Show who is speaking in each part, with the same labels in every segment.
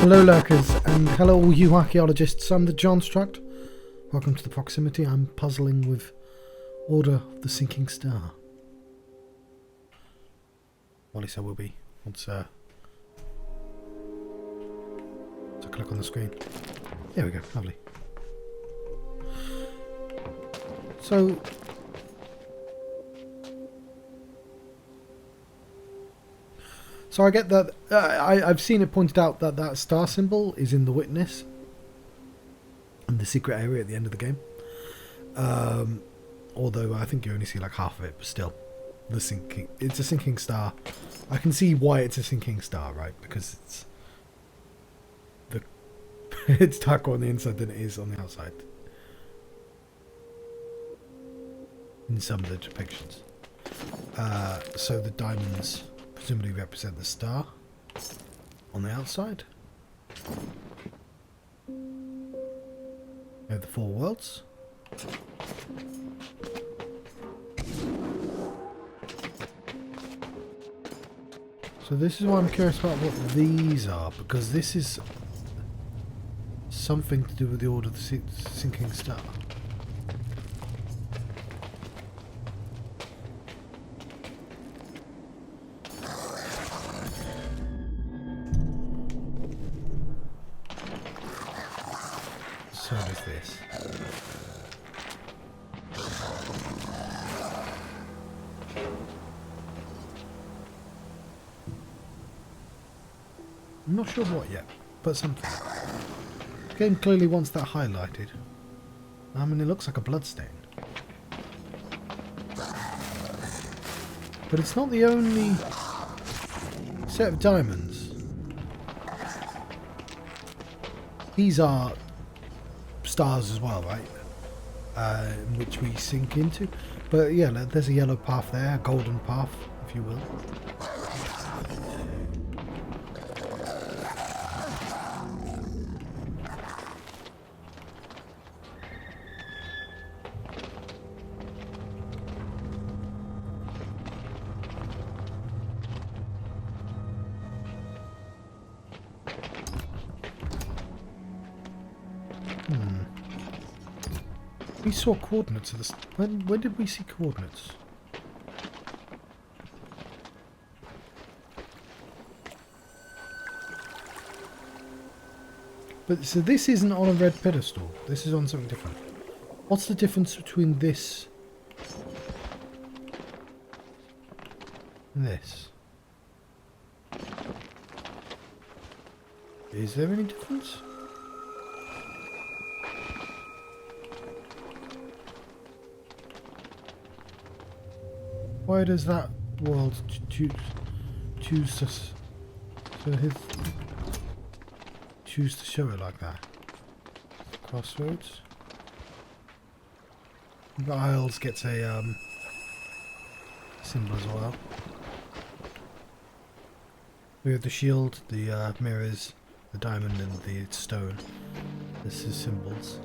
Speaker 1: Hello lurkers, and hello all you archaeologists. I'm the Johnstruct. Welcome to the proximity. I'm puzzling with Order of the Sinking Star. Well, at least I will be once I click on the screen. There we go, lovely. So I get that, I've seen it pointed out that that star symbol is in the witness and the secret area at the end of the game. Although I think you only see like half of it, but still, it's a sinking star. I can see why it's a sinking star, right? Because it's darker on the inside than it is on the outside. In some of the depictions. So the diamonds presumably represent the star on the outside. We have the four worlds. So this is why I'm curious about what these are, because this is something to do with the Order of the Sinking Star. So does this. I'm not sure what yet, but something. The game clearly wants that highlighted. I mean, it looks like a bloodstain. But it's not the only set of diamonds. These are stars as well, right? Which we sink into. But yeah, there's a yellow path there, a golden path, if you will. We saw coordinates of this. When did we see coordinates? But so this isn't on a red pedestal. This is on something different. What's the difference between this and this? Is there any difference? Why does that world choose us? So choose to show it like that. Crossroads. The Isles gets a symbol as well. We have the shield, the mirrors, the diamond, and the stone. This is symbols.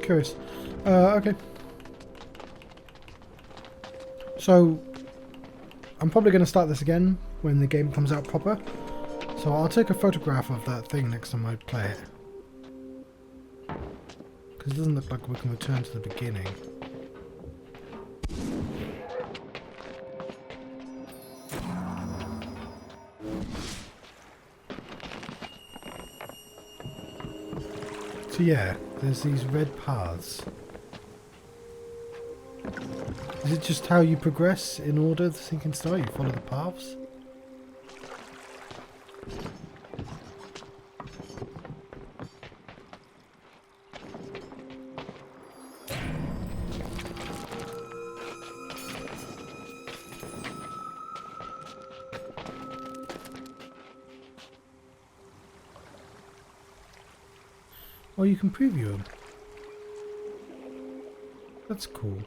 Speaker 1: Curious. Okay. So, I'm probably going to start this again when the game comes out proper. So I'll take a photograph of that thing next time I play it. Because it doesn't look like we can return to the beginning. So yeah, there's these red paths. Is it just how you progress in Order of the Sinking Star? You follow the paths? Oh, you can preview them. That's cool.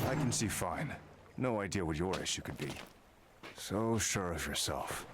Speaker 2: I can see fine. No idea what your issue could be. So sure of yourself.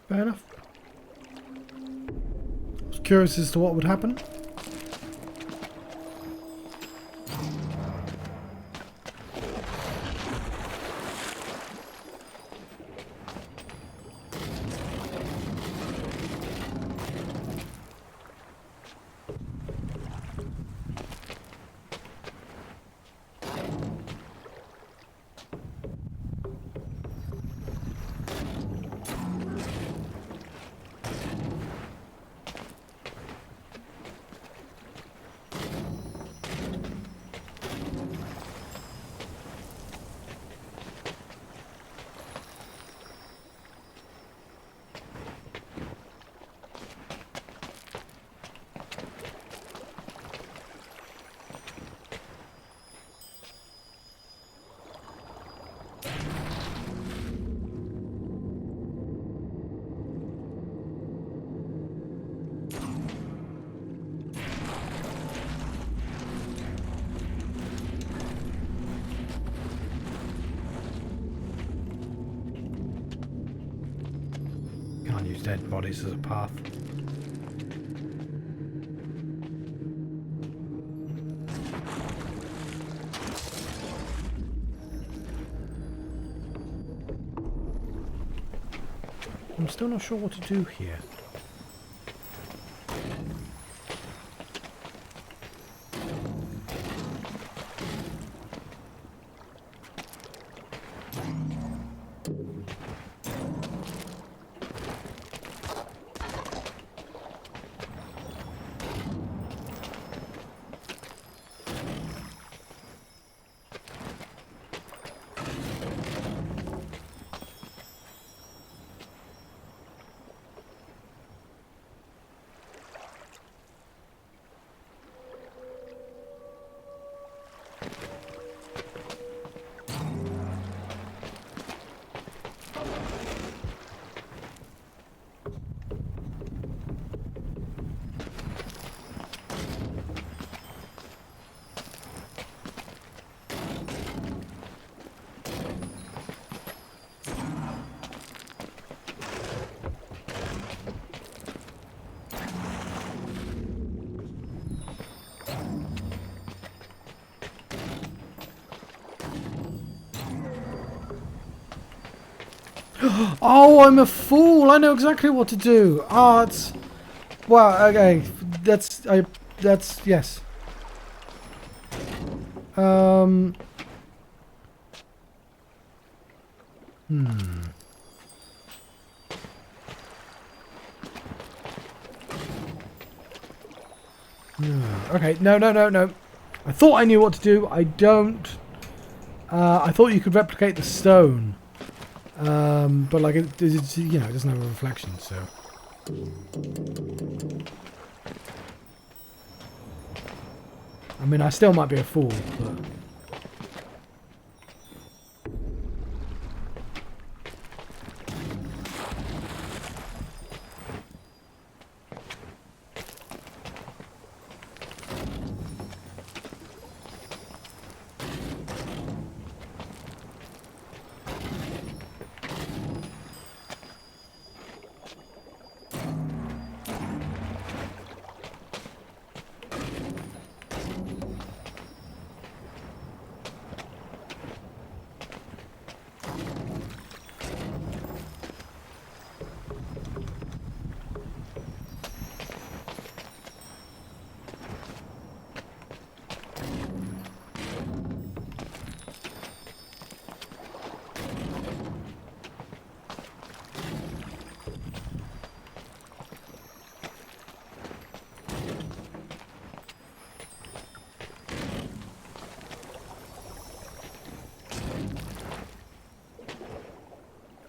Speaker 1: Fair enough. I was curious as to what would happen. Can't use dead bodies as a path. I'm still not sure what to do here. Oh, I'm a fool! I know exactly what to do. Ah, it's well, okay. That's yes. Hmm. No. Okay, no, no, no, no. I thought I knew what to do. I don't. I thought you could replicate the stone. But like, it's, you know, it doesn't have a reflection, so. I mean, I still might be a fool, but...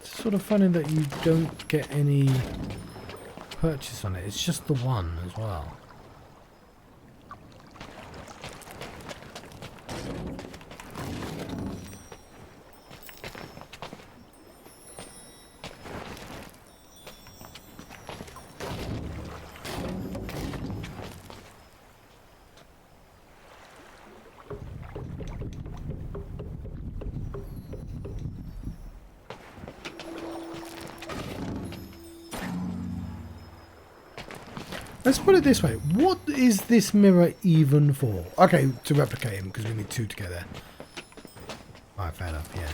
Speaker 1: Sort of funny that you don't get any purchase on it. It's just the one as well. Let's put it this way. What is this mirror even for? Okay, to replicate him, because we need two together. Alright, fair enough, yeah.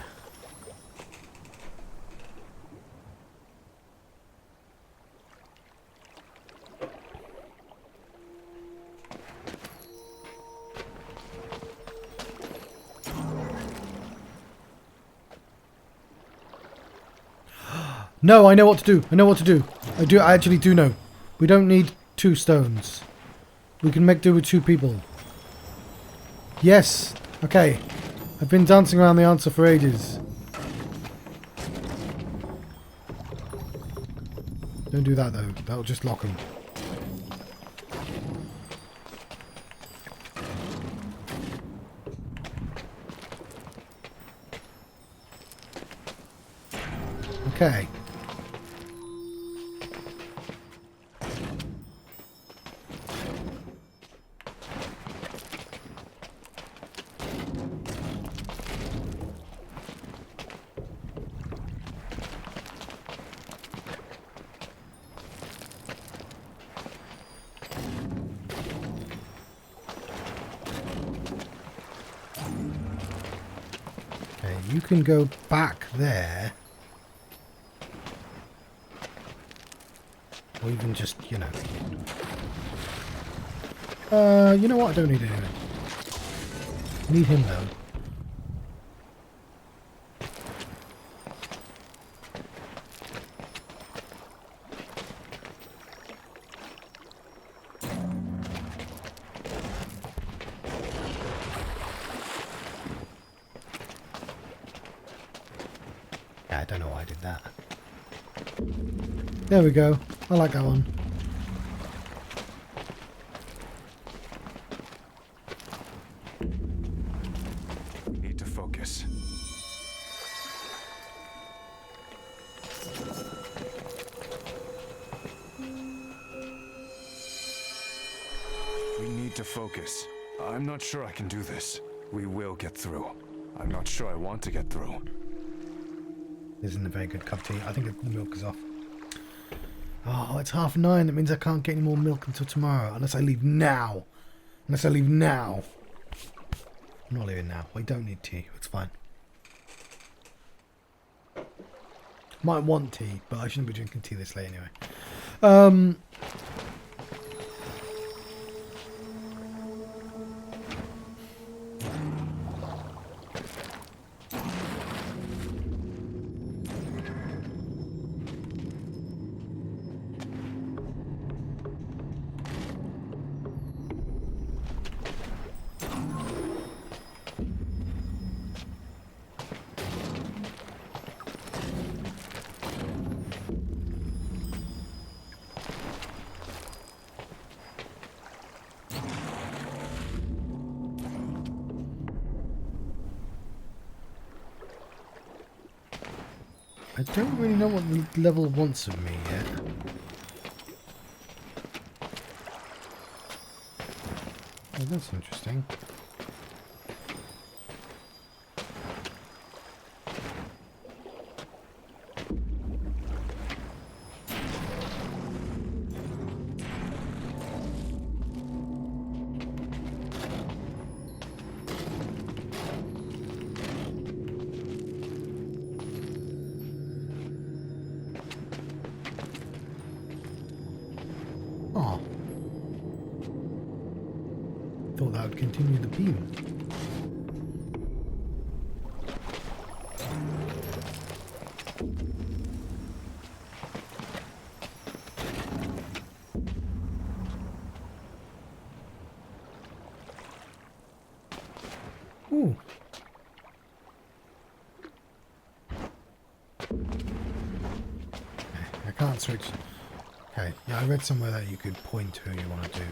Speaker 1: No, I know what to do. I know what to do. I actually do know. We don't need 2 stones. We can make do with 2 people. Yes. Okay. I've been dancing around the answer for ages. Don't do that though. That'll just lock them. Okay. You can go back there. Or even just, you know. You know what? I don't need anything. Need him though. I don't know why I did that. There we go. I like that one.
Speaker 2: Need to focus. We need to focus. I'm not sure I can do this. We will get through. I'm not sure I want to get through.
Speaker 1: This isn't a very good cup of tea. I think the milk is off. Oh, it's 9:30. That means I can't get any more milk until tomorrow. Unless I leave now. Unless I leave now. I'm not leaving now. We don't need tea. It's fine. Might want tea, but I shouldn't be drinking tea this late anyway. I don't really know what the level wants of me yet. Oh, that's interesting. Oh. Thought that would continue the beam. Ooh. I can't switch. Okay, yeah, I read somewhere that you could point who you want to do.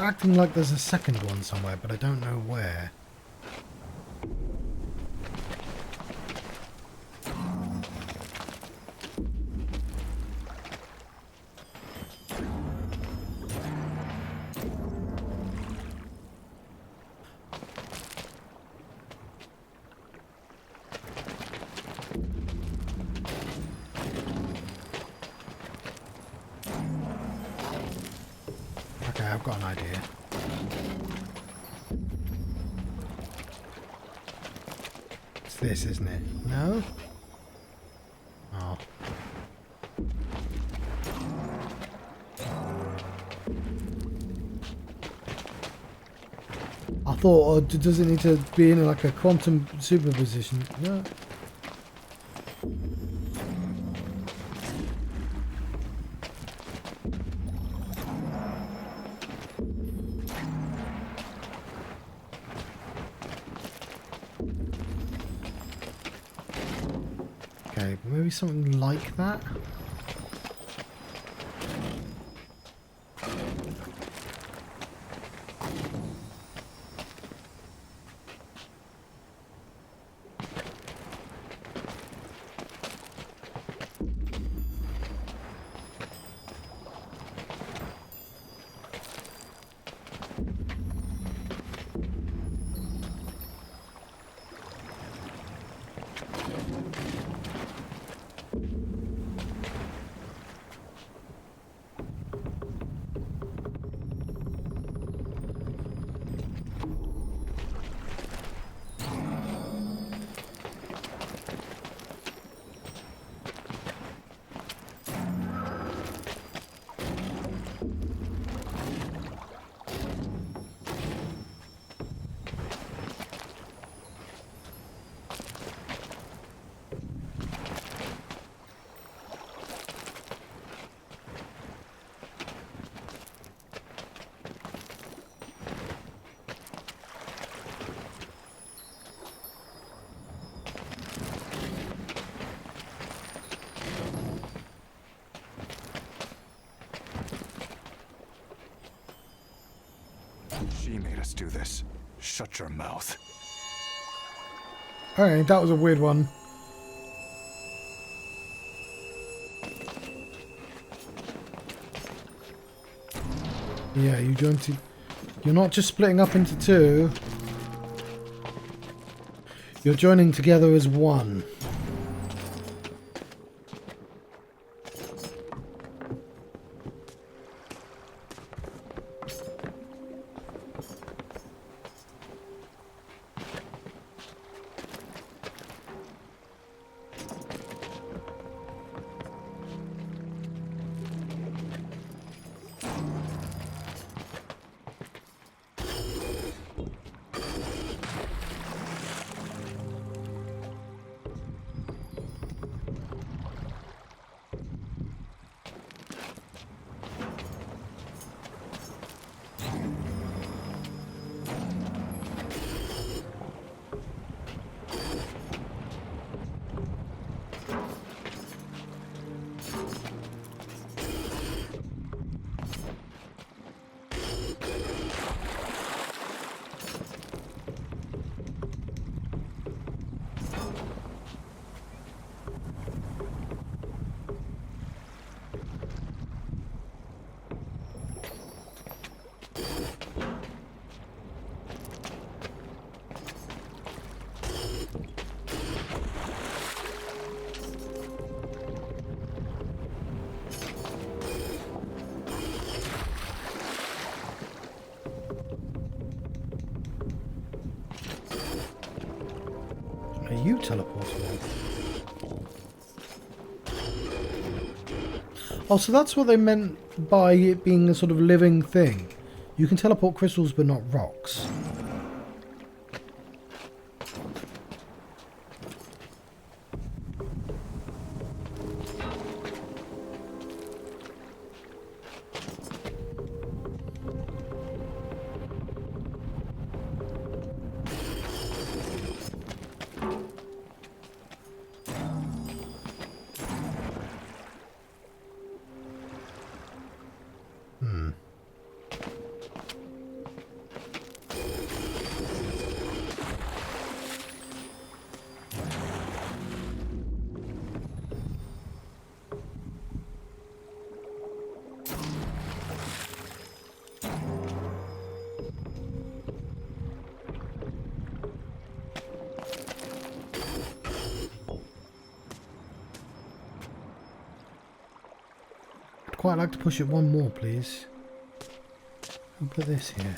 Speaker 1: Acting like there's a second one somewhere, but I don't know where. Okay, I've got an idea. It's this, isn't it? No? Oh. I thought, oh, does it need to be in like a quantum superposition? No. Okay, maybe something like that?
Speaker 2: She made us do this. Shut your mouth.
Speaker 1: Alright, that was a weird one. Yeah, you're not just splitting up into two. You're joining together as one. you teleporting then? Oh, so that's what they meant by it being a sort of living thing. You can teleport crystals but not rocks. Quite like to push it one more, please. I'll put this here.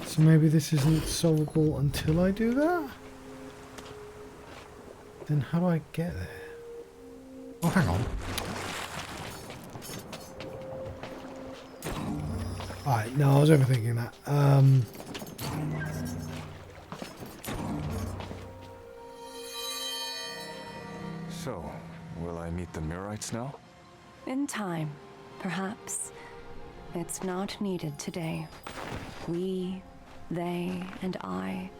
Speaker 1: So maybe this isn't solvable until I do that? Then how do I get there? Oh, hang on. Alright, no, I was overthinking that.
Speaker 2: So, will I meet the Mirites now?
Speaker 3: In time, perhaps. It's not needed today. We, they, and I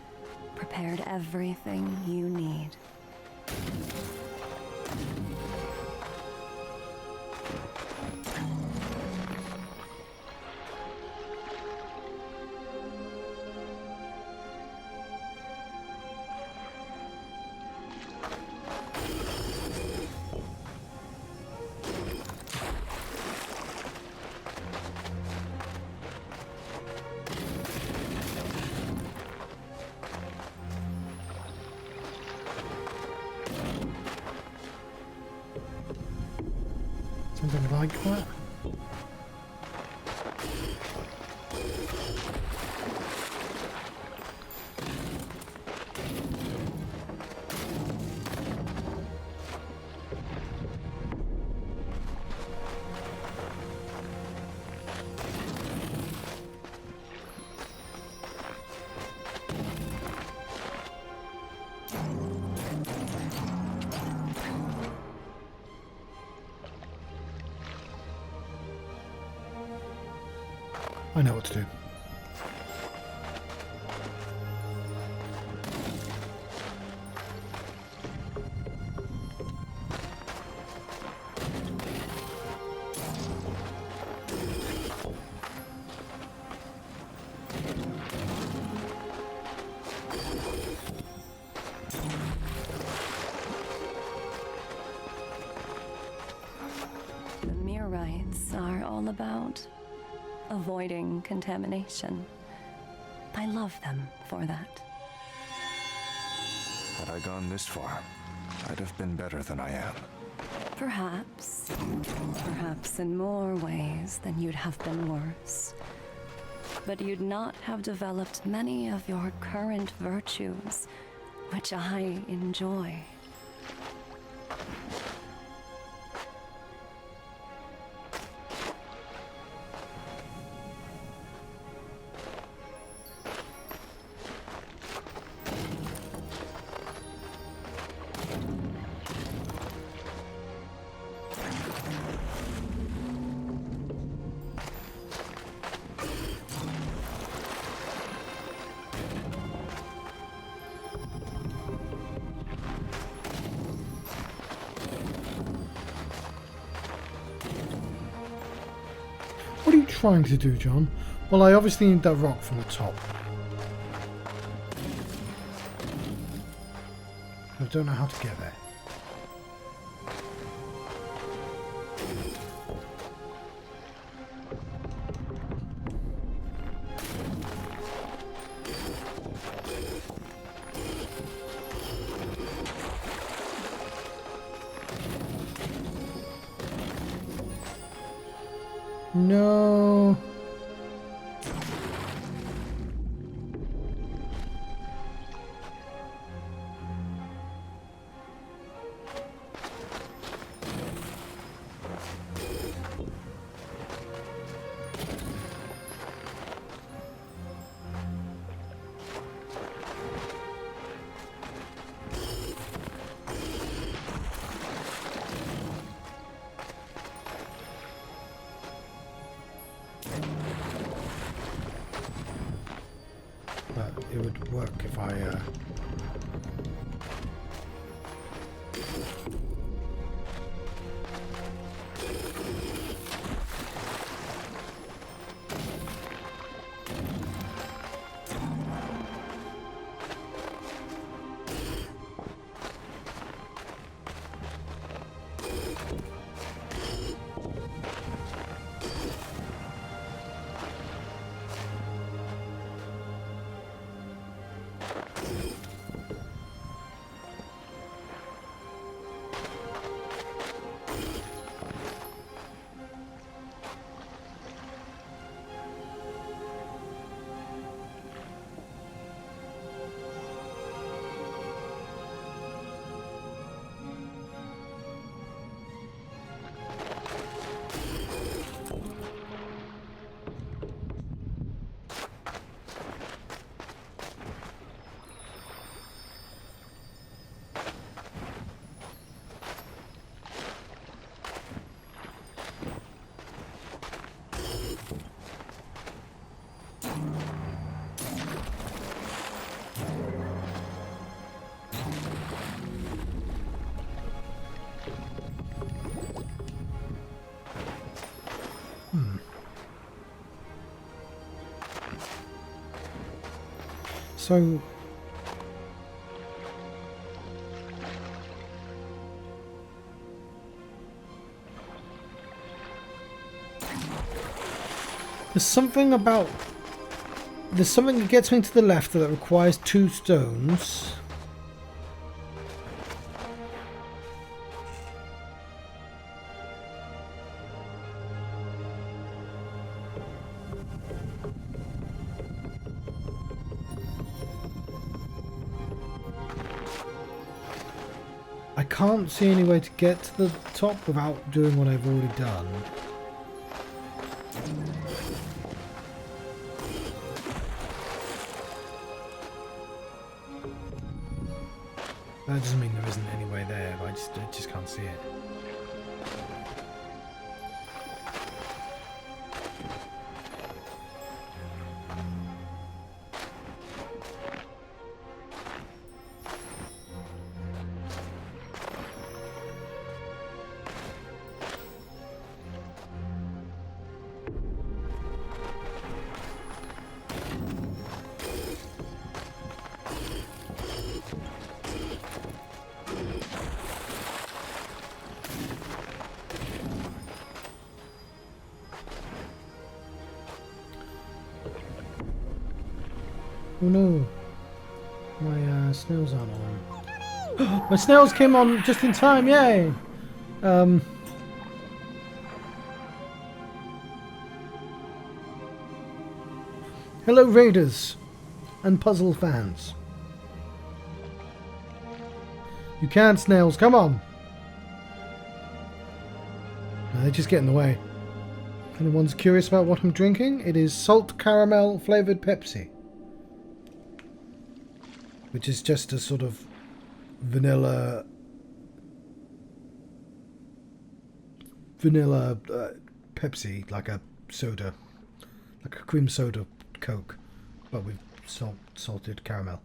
Speaker 3: prepared everything you need.
Speaker 1: Something like that. I know what to do.
Speaker 3: The Mirites are all about avoiding contamination. I love them for that.
Speaker 2: Had I gone this far, I'd have been better than I am.
Speaker 3: Perhaps. Perhaps in more ways than you'd have been worse. But you'd not have developed many of your current virtues, which I enjoy.
Speaker 1: trying to do, John? Well, I obviously need that rock from the top. I don't know how to get there. No. But it would work if I So there's something that gets me to the left that requires 2 stones. I can't see any way to get to the top without doing what I've already done. That doesn't mean there isn't any way there, but I just can't see it. Oh no, my snails aren't on. My snails came on just in time, yay! Hello raiders and puzzle fans. You can, snails, come on! No, they just get in the way. If anyone's curious about what I'm drinking, it is salt caramel flavoured Pepsi. Which is just a sort of vanilla Pepsi, like a soda, like a cream soda Coke, but with salted caramel.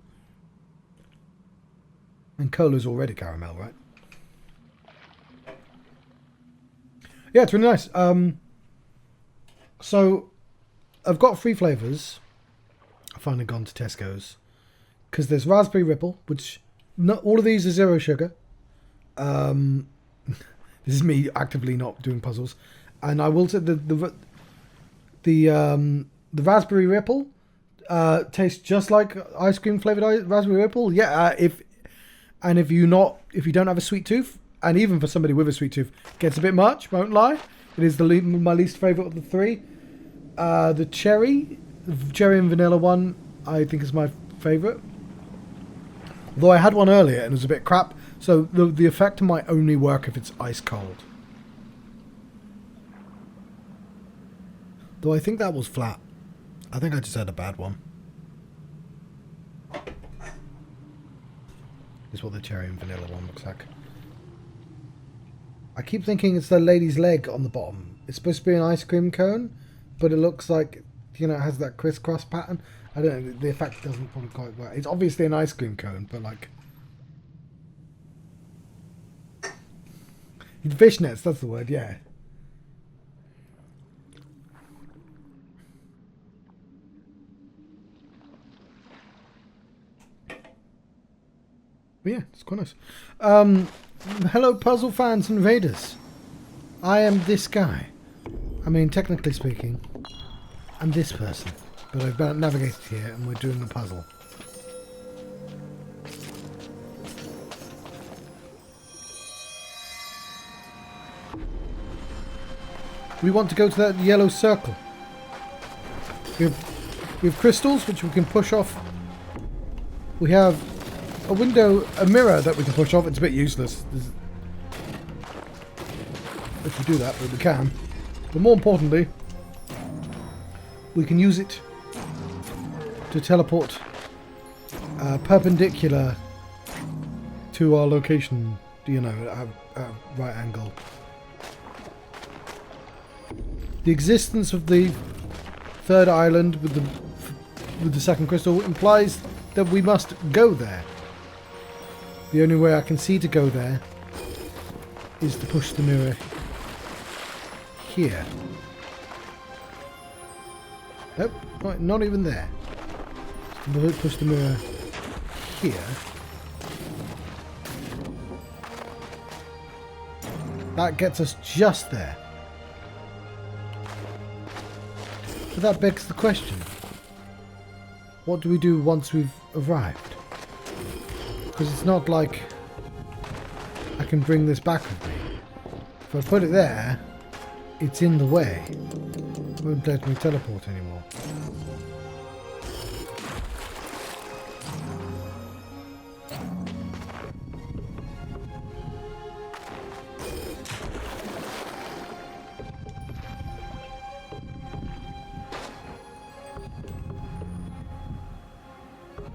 Speaker 1: And cola's already caramel, right? Yeah, it's really nice. So, I've got 3 flavours. I've finally gone to Tesco's. Because there's Raspberry Ripple, which... Not, all of these are 0 sugar. This is me actively not doing puzzles. And I will say the Raspberry Ripple tastes just like ice cream flavoured Raspberry Ripple. Yeah, if you don't have a sweet tooth, and even for somebody with a sweet tooth, gets a bit much, won't lie. It is my least favourite of the 3. The cherry and vanilla one, I think is my favourite. Though I had one earlier and it was a bit crap, so the effect might only work if it's ice cold. Though I think that was flat. I think I just had a bad one. This is what the cherry and vanilla one looks like. I keep thinking it's the lady's leg on the bottom. It's supposed to be an ice cream cone, but it looks like, you know, it has that crisscross pattern. I don't know, the effect doesn't probably quite work. It's obviously an ice cream cone, but like... Fishnets, that's the word, yeah. But yeah, it's quite nice. Hello, puzzle fans and raiders. I am this guy. I mean, technically speaking, I'm this person. But I've navigated here and we're doing a puzzle. We want to go to that yellow circle. We have crystals which we can push off. We have a mirror that we can push off. It's a bit useless if we do that, but we can. But more importantly, we can use it to teleport perpendicular to our location, you know, at right angle. The existence of the 3rd island with the 2nd crystal implies that we must go there. The only way I can see to go there is to push the mirror here. Nope, not even there. Push the mirror here. That gets us just there. But that begs the question. What do we do once we've arrived? Because it's not like I can bring this back with me. If I put it there, it's in the way. It won't let me teleport anymore.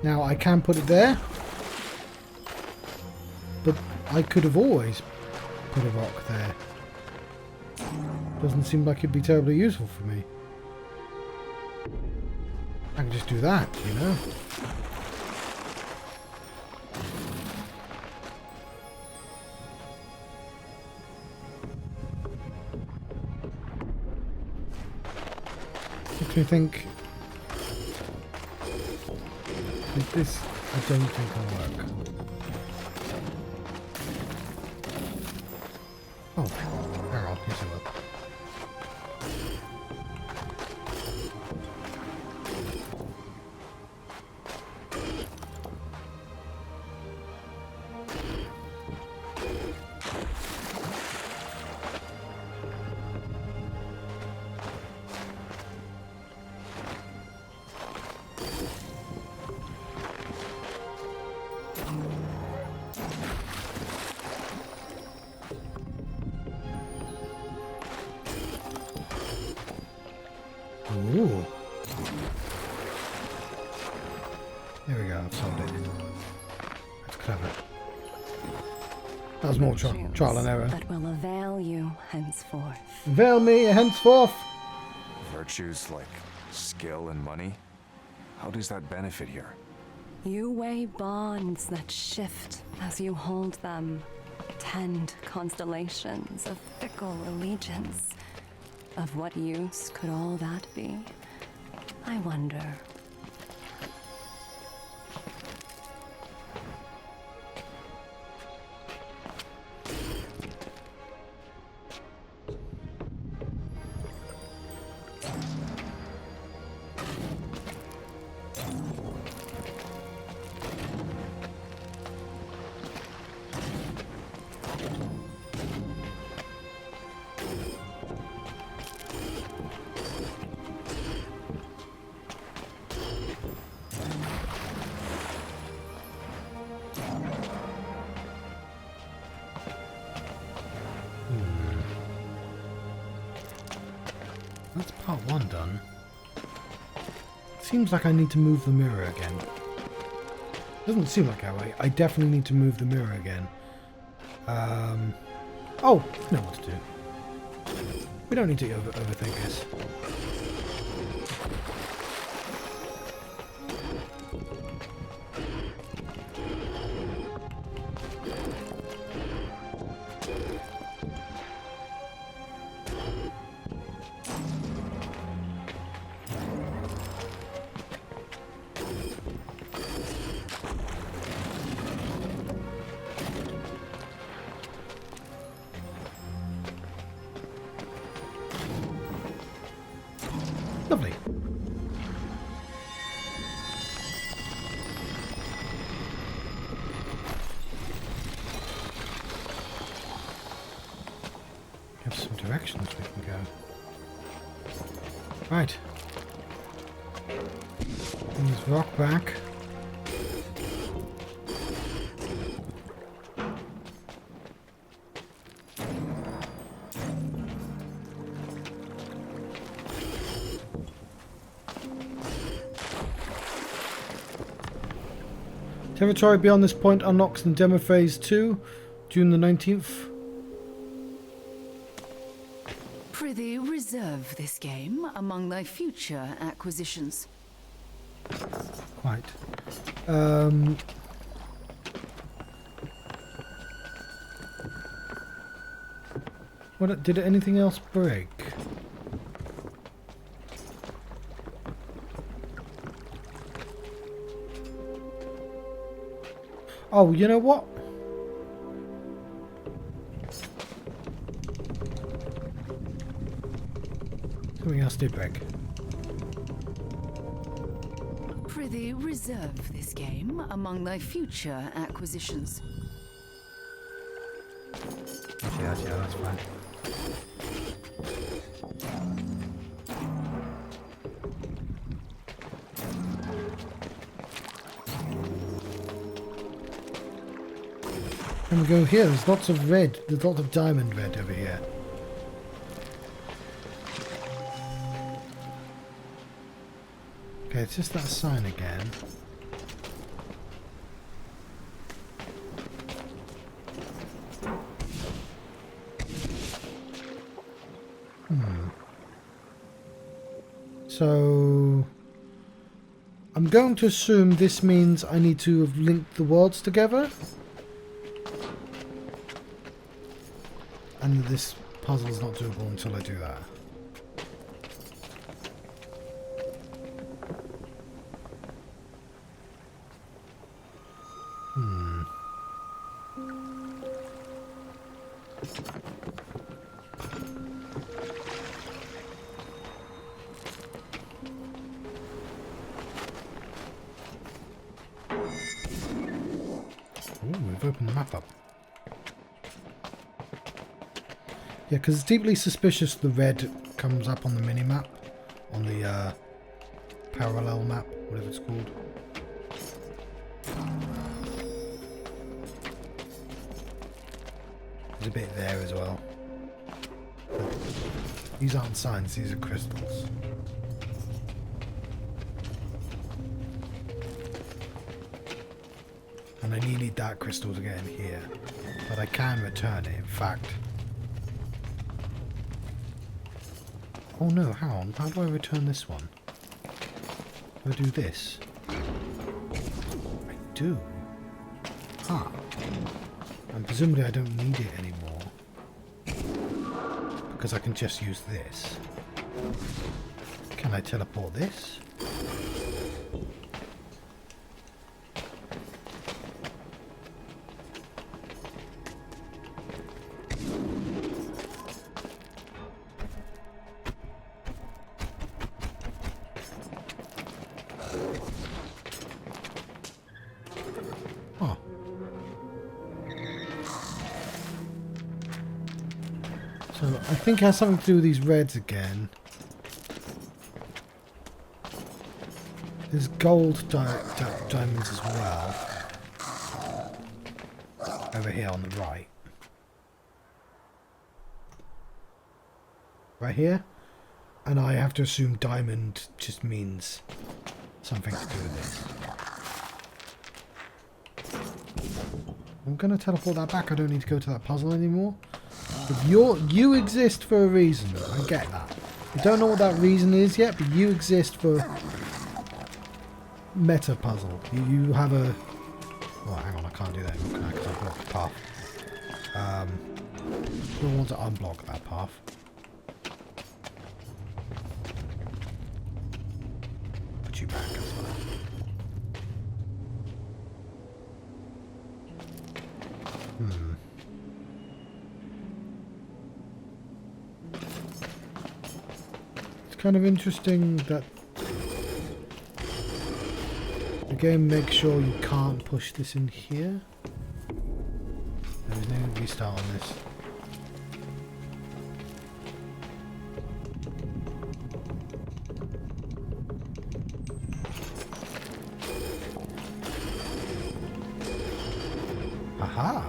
Speaker 1: Now I can put it there, but I could have always put a rock there. Doesn't seem like it'd be terribly useful for me. I can just do that, you know? Makes me think that this, I don't think will work. Oh, hang on, yes it will. Ooh. There we go, I've solved it. That's clever. That was more trial and error.
Speaker 3: That will avail you henceforth.
Speaker 1: Avail me henceforth!
Speaker 2: Virtues like skill and money? How does that benefit here?
Speaker 3: You weigh bonds that shift as you hold them. Tend constellations of fickle allegiance. Of what use could all that be? I wonder.
Speaker 1: That's part one done. Seems like I need to move the mirror again. Doesn't seem like I definitely need to move the mirror again. Oh, I know what to do. We don't need to overthink this. Lovely. Have some directions we can go. Right. Use rock back. Territory beyond this point unlocks in Demo Phase 2, June the 19th.
Speaker 4: Prithee, reserve this game among thy future acquisitions.
Speaker 1: Quite. What did anything else break? Oh, you know what? Something else did break.
Speaker 4: Prithee, reserve this game among thy future acquisitions.
Speaker 1: Yeah, that's fine. And we go here, there's lots of red, there's lots of diamond red over here. Okay, it's just that sign again. So I'm going to assume this means I need to have linked the worlds together. And this puzzle's not doable until I do that. Ooh, we've opened the map up. Yeah, because it's deeply suspicious the red comes up on the mini-map, on the parallel map, whatever it's called. There's a bit there as well. These aren't signs, these are crystals. And I need that crystal to get in here. But I can return it, in fact. Oh no, hang on. How do I return this one? Do I do this? I do. Ah. And presumably I don't need it anymore. because I can just use this. Can I teleport this? Oh. So I think it has something to do with these reds again. There's gold diamonds as well. Over here on the right. Right here. And I have to assume diamond just means something to do with this. I'm going to teleport that back. I don't need to go to that puzzle anymore. But you exist for a reason. I get that. I don't know what that reason is yet, but you exist for meta puzzle. You have a... Oh, hang on, I can't do that because I blocked the path. I don't want to unblock that path. Put you back as well. It's kind of interesting that the game makes sure you can't push this in here. There's no restart on this. Aha!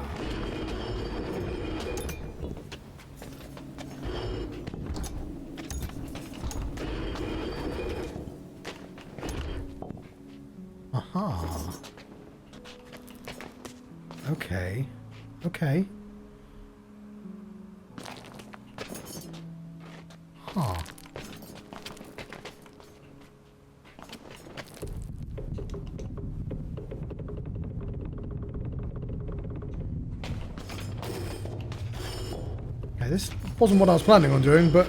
Speaker 1: Aha! Okay. Okay. Huh. Okay, this wasn't what I was planning on doing, but...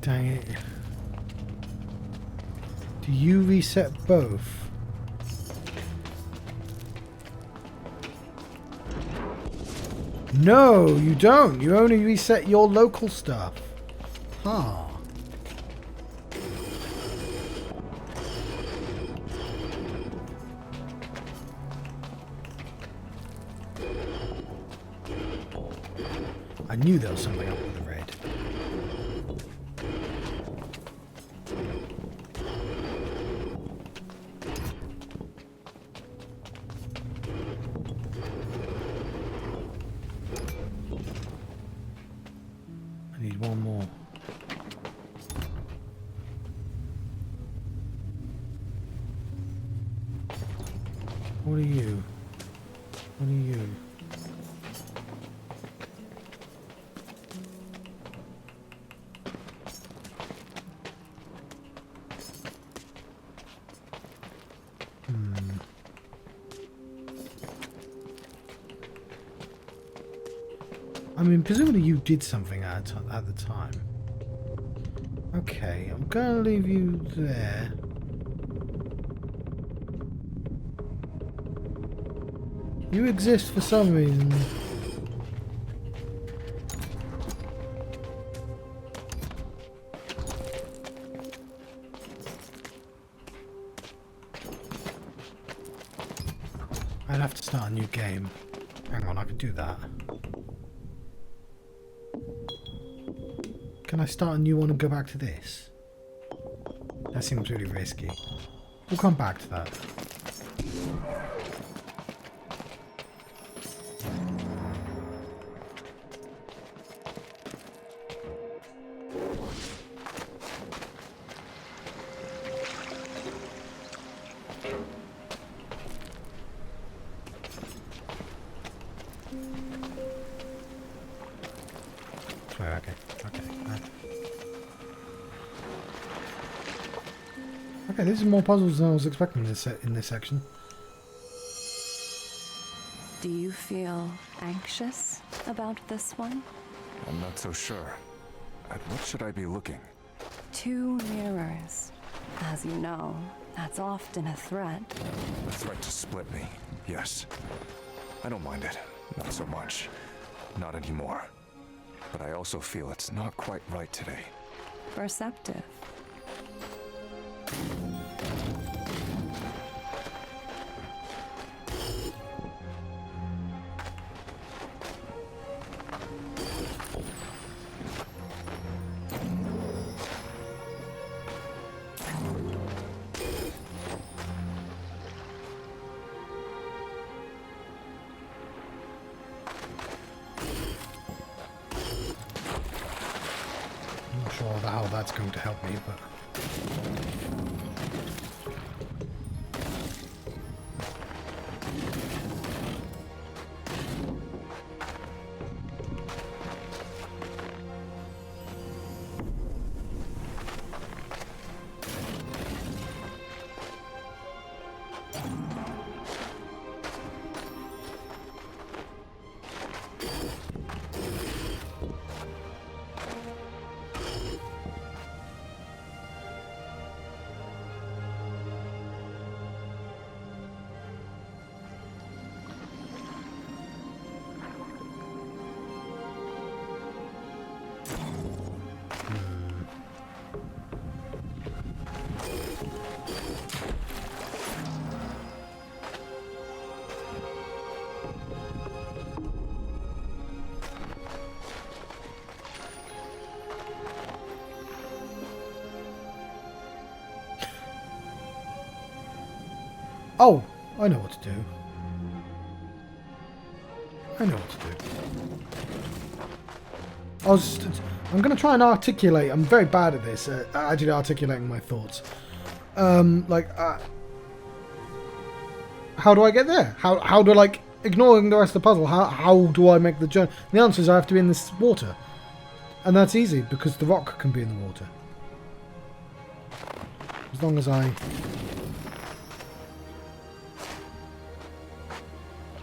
Speaker 1: Dang it. Do you reset both? No, you don't. You only reset your local stuff. Huh. I knew there was something up with the red. I need one more. What are you? What are you? I mean, presumably you did something at the time. Okay, I'm gonna leave you there. You exist for some reason. I'd have to start a new game. Hang on, I could do that. Can I start a new one and go back to this? That seems really risky. We'll come back to that. Okay, this is more puzzles than I was expecting in this section.
Speaker 3: Do you feel anxious about this one?
Speaker 2: I'm not so sure. At what should I be looking?
Speaker 3: 2 mirrors. As you know, that's often a threat.
Speaker 2: A threat to split me, yes. I don't mind it. Not so much. Not anymore. But I also feel it's not quite right today.
Speaker 3: Perceptive.
Speaker 1: I'm not sure how that's going to help me, but... Oh, I know what to do. I know what to do. I'm going to try and articulate. I'm very bad at this, actually articulating my thoughts. How do I get there? How do I, like, ignoring the rest of the puzzle, how do I make the journey? The answer is I have to be in this water. And that's easy, because the rock can be in the water. As long as I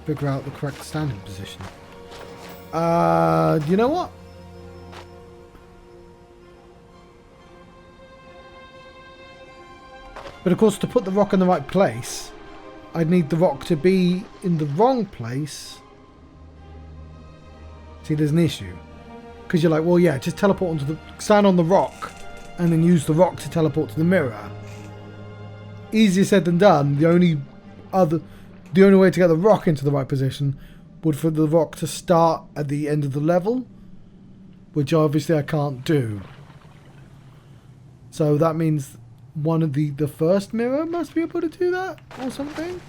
Speaker 1: figure out the correct standing position. You know what? But of course, to put the rock in the right place, I'd need the rock to be in the wrong place. See, there's an issue. Because you're like, well, yeah, just teleport onto the... stand on the rock, and then use the rock to teleport to the mirror. Easier said than done. The only way to get the rock into the right position would for the rock to start at the end of the level, which obviously I can't do. So that means one of the first mirror must be able to do that or something.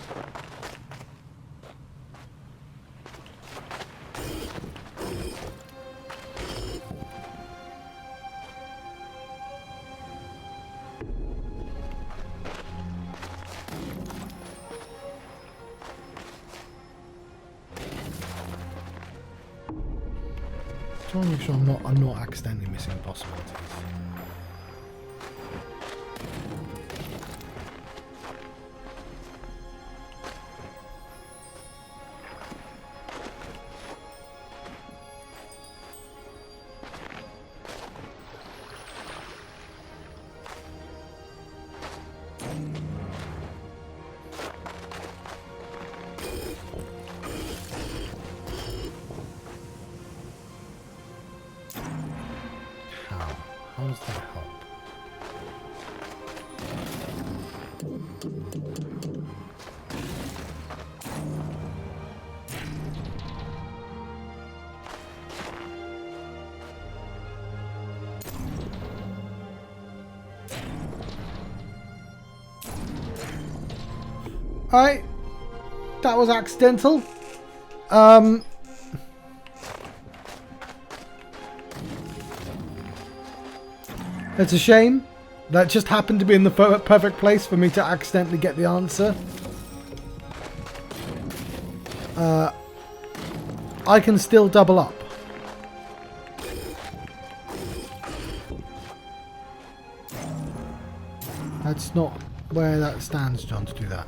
Speaker 1: Trying to make sure I'm not accidentally missing possibilities. How does that help? Alright, that was accidental. It's a shame. That just happened to be in the perfect place for me to accidentally get the answer. I can still double up. That's not where that stands, John, to do that?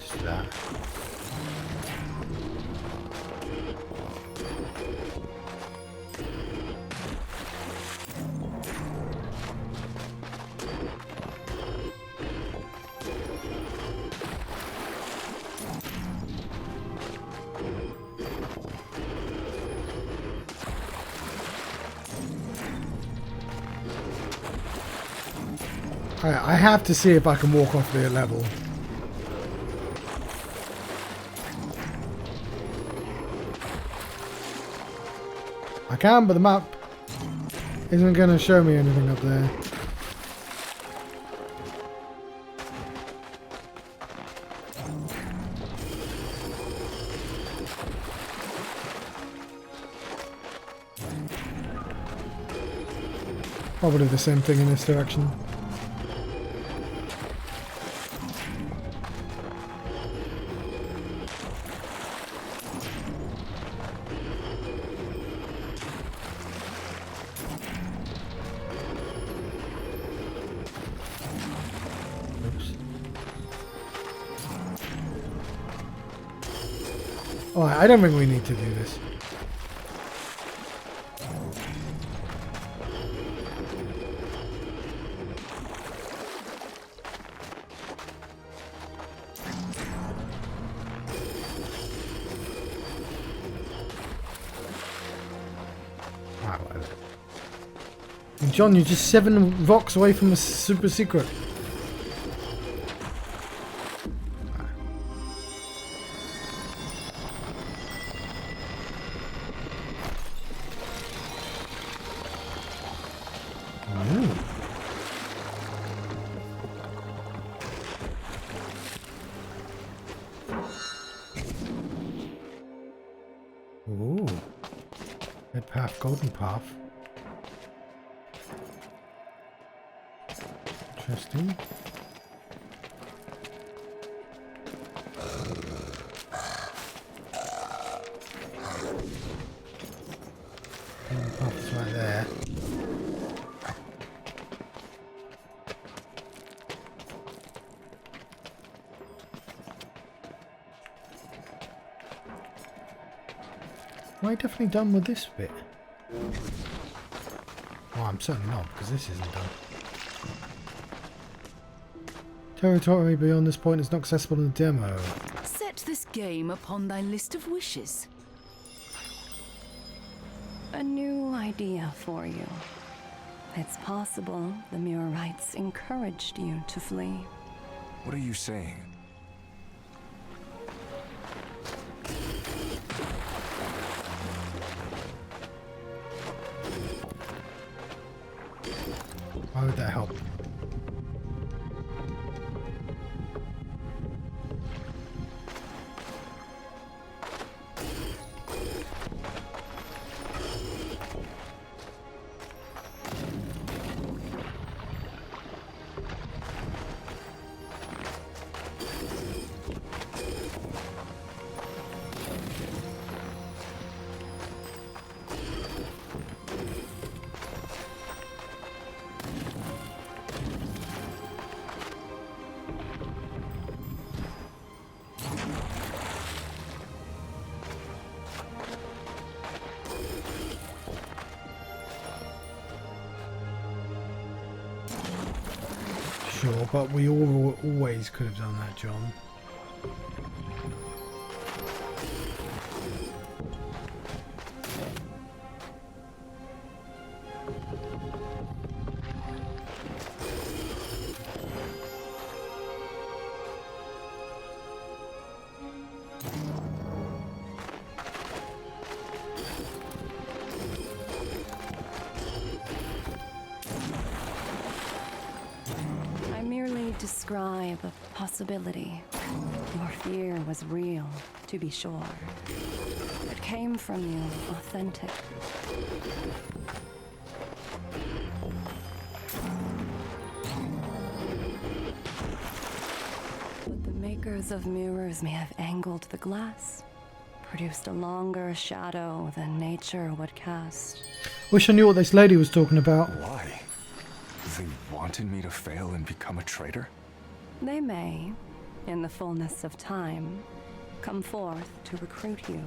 Speaker 1: Just that. Alright, I have to see if I can walk off the level. I can, but the map isn't going to show me anything up there. Probably the same thing in this direction. Oh, I don't think we need to do this. Alright, whatever. And John, you're just 7 rocks away from a super secret. Ooh. Red path, golden path. Interesting. Golden path is right there. Am I definitely done with this bit? Well, I'm certainly not, because this isn't done. Territory beyond this point is not accessible in the demo.
Speaker 4: Set this game upon thy list of wishes.
Speaker 3: A new idea for you. It's possible the Murites encouraged you to flee.
Speaker 2: What are you saying?
Speaker 1: Why would that help? Sure, but we always could have done that, John.
Speaker 3: Describe a possibility. Your fear was real, to be sure. But what came from you authentic. But the makers of mirrors may have angled the glass, produced a longer shadow than nature would cast.
Speaker 1: Wish I knew what this lady was talking about.
Speaker 2: Why? They wanted me to fail and become a traitor?
Speaker 3: They may, in the fullness of time, come forth to recruit you.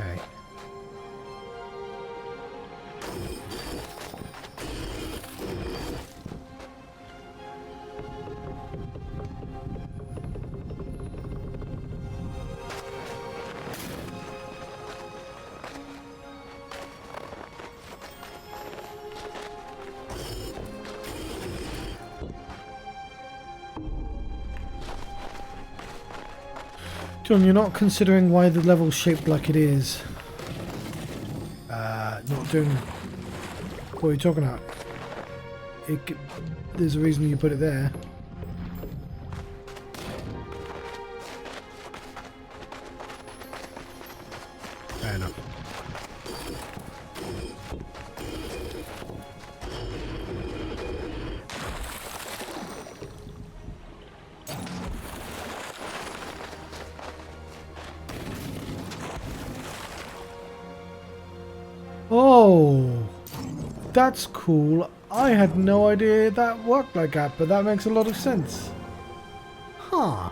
Speaker 1: Okay. John, you're not considering why the level's shaped like it is. Not doing... What are you talking about? There's a reason you put it there. Fair enough. Oh, that's cool. I had no idea that worked like that, but that makes a lot of sense. Huh.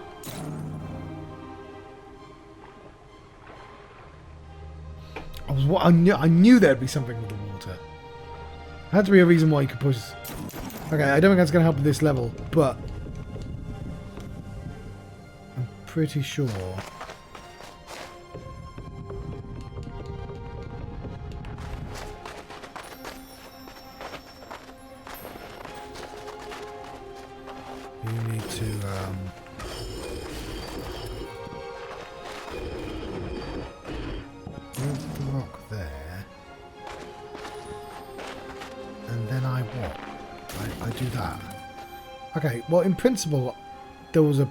Speaker 1: I knew there'd be something with the water. Had to be a reason why you could push. Okay, I don't think that's going to help with this level, but I'm pretty sure. You need to move the rock there, and then I what? I do that. Okay, well in principle there was a...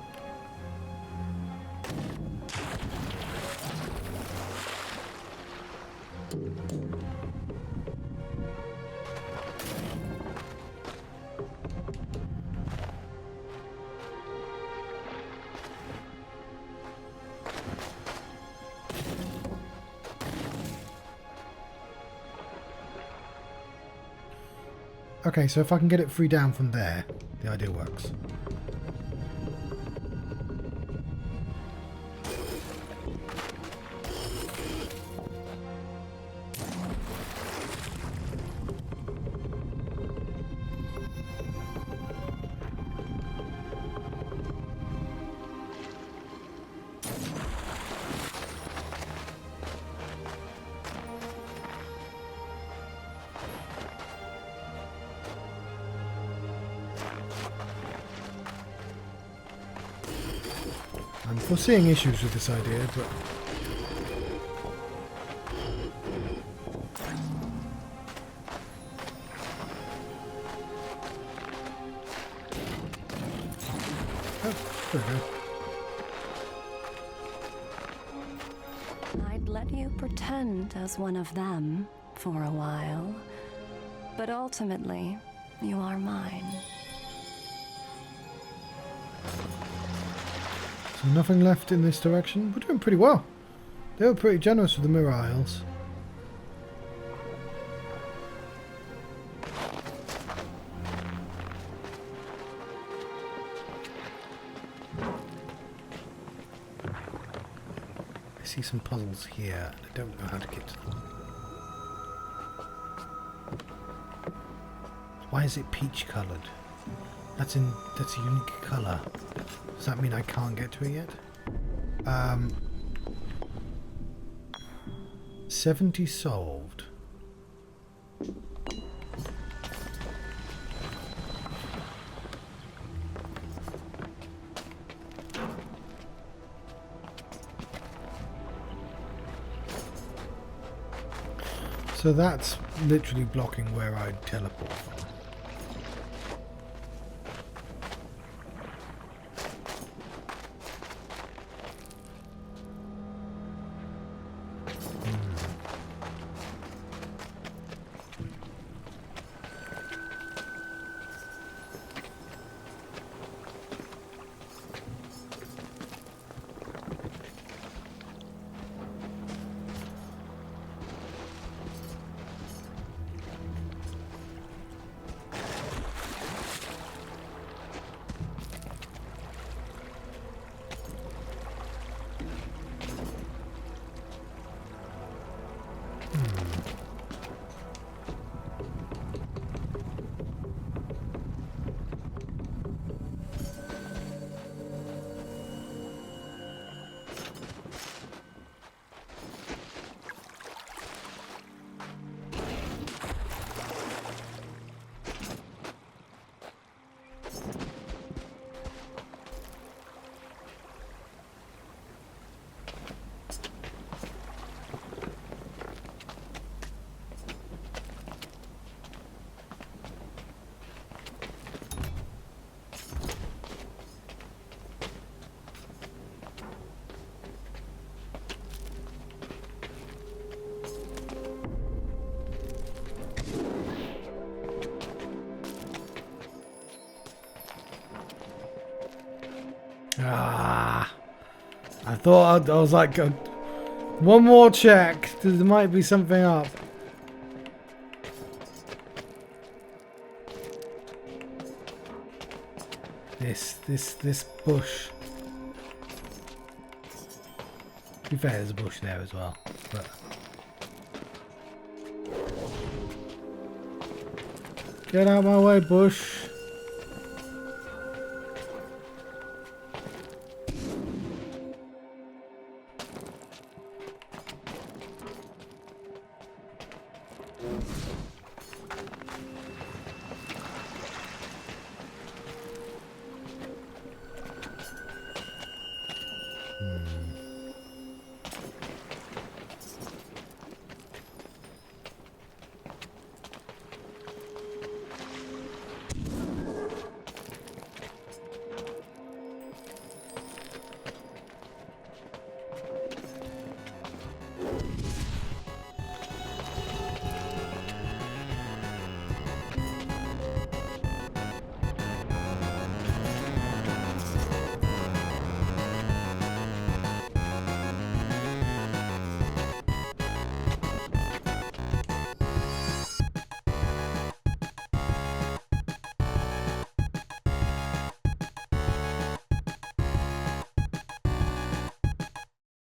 Speaker 1: Okay, so if I can get it free down from there, the idea works. I'm foreseeing issues with this idea, but... Oh, there we go.
Speaker 3: I'd let you pretend as one of them for a while, but ultimately, you are mine.
Speaker 1: So nothing left in this direction. We're doing pretty well. They were pretty generous with the mirror aisles. I see some puzzles here, and I don't know how to get to them. Why is it peach coloured? That's a unique colour. Does that mean I can't get to it yet? 70 solved. So that's literally blocking where I'd teleport from. Ah, I thought I was like, one more check. There might be something up. This bush. To be fair, there's a bush there as well. But get out of my way, bush.